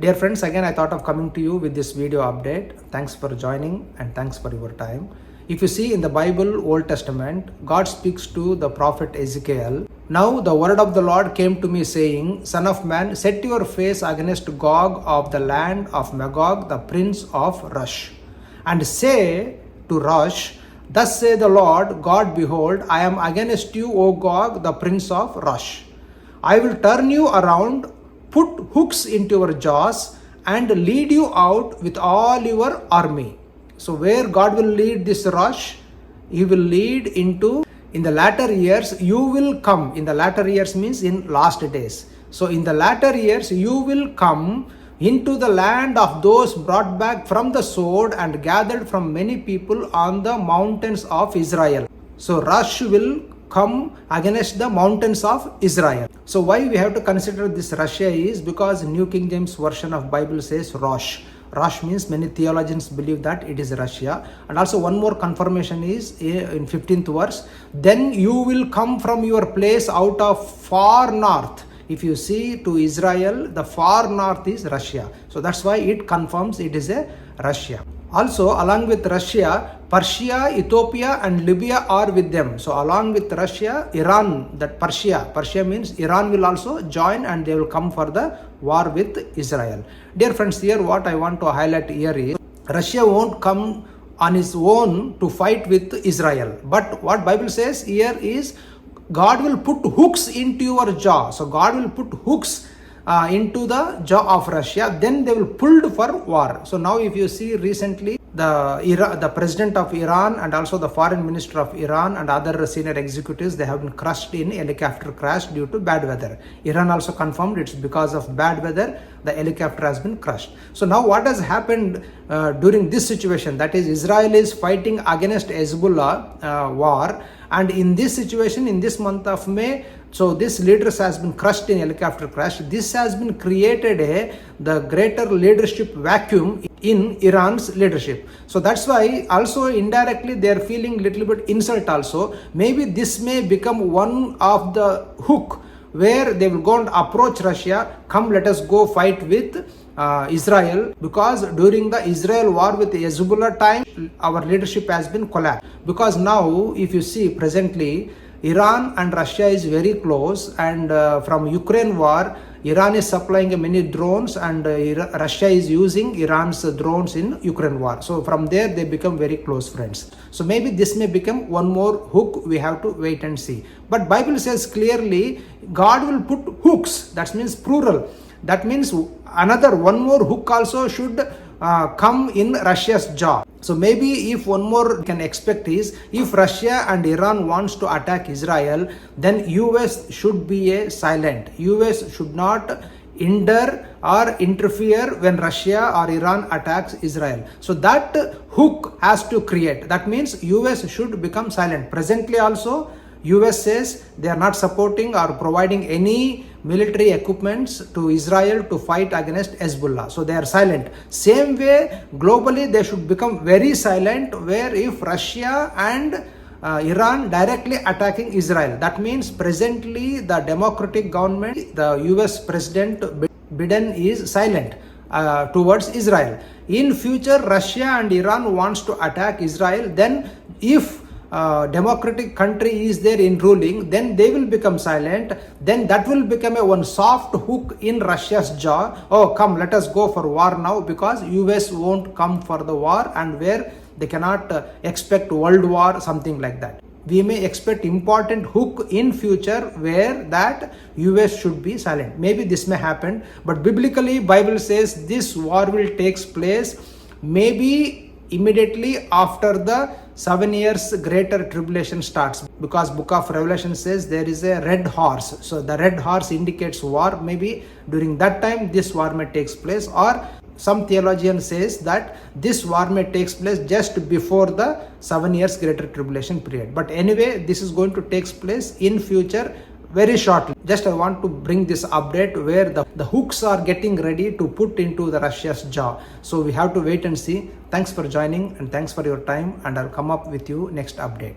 Dear friends, again I thought of coming to you with this video update. Thanks for joining and thanks for your time. If you see in the Bible, Old Testament, God speaks to the prophet Ezekiel. Now the word of the Lord came to me saying, Son of man, set your face against Gog of the land of Magog, the prince of Rosh, and say to Rosh, Thus say the Lord God, behold, I am against you, O Gog, the prince of Rosh. I will turn you around, put hooks into your jaws, and lead you out with all your army. So where God will lead this Rosh? He will lead into, in the latter years, you will come. In the latter years means in last days. So in the latter years, you will come into the land of those brought back from the sword and gathered from many people on the mountains of Israel. So Rosh will come against the mountains of Israel. So why we have to consider this Russia is because New King James Version of Bible says Rosh. Rosh means many theologians believe that it is Russia. And also one more confirmation is in 15th verse, then you will come from your place out of far north. If you see to Israel, the far north is Russia. So that's why it confirms it is a Russia. Also, along with Russia, Persia, Ethiopia and Libya are with them. So along with Russia, Iran, that Persia means Iran will also join and they will come for the war with Israel. Dear friends, here what I want to highlight here is, Russia won't come on its own to fight with Israel. But what Bible says here is, God will put hooks into your jaw. So God will put hooks into the jaw of Russia, then they will pulled for war. So now if you see recently, the president of Iran and also the foreign minister of Iran and other senior executives, they have been crushed in helicopter crash due to bad weather. Iran also confirmed it's because of bad weather, the helicopter has been crushed. So now what has happened during this situation, that is Israel is fighting against Hezbollah war, and in this situation, in this month of May, so this leaders has been crushed in helicopter crash. This has been created the greater leadership vacuum in Iran's leadership. So that's why also indirectly they are feeling little bit insult also. Maybe this may become one of the hook where they will go and approach Russia, come let us go fight with Israel, because during the Israel war with the Hezbollah time, our leadership has been collapsed. Because now if you see presently, Iran and Russia is very close, and from Ukraine war, Iran is supplying many drones and Russia is using Iran's drones in Ukraine war. So from there they become very close friends. So maybe this may become one more hook, we have to wait and see. But Bible says clearly, God will put hooks, that means plural. That means another one more hook also should come in Russia's jaw. So maybe if one more we can expect is, if Russia and Iran wants to attack Israel, then US should be a silent. US should not hinder or interfere when Russia or Iran attacks Israel. So that hook has to create. That means US should become silent. Presently also, US says they are not supporting or providing any military equipments to Israel to fight against Hezbollah. So they are silent. Same way, globally they should become very silent, where if Russia and Iran directly attacking Israel, that means presently the democratic government, the US President Biden is silent towards Israel. In future, Russia and Iran wants to attack Israel, then if democratic country is there in ruling, then they will become silent. Then that will become a one soft hook in Russia's jaw. Oh, come, let us go for war now, because US won't come for the war, and where they cannot expect world war, something like that. We may expect important hook in future where that US should be silent. Maybe this may happen, but biblically Bible says this war will take place maybe immediately after the 7 years greater tribulation starts, because book of Revelation says there is a red horse. So the red horse indicates war. Maybe during that time this war may takes place, or some theologian says that this war may takes place just before the 7 years greater tribulation period. But anyway, this is going to take place in future very shortly. Just I want to bring this update where the hooks are getting ready to put into the Russia's jaw. So we have to wait and see. Thanks for joining and thanks for your time, and I'll come up with you next update.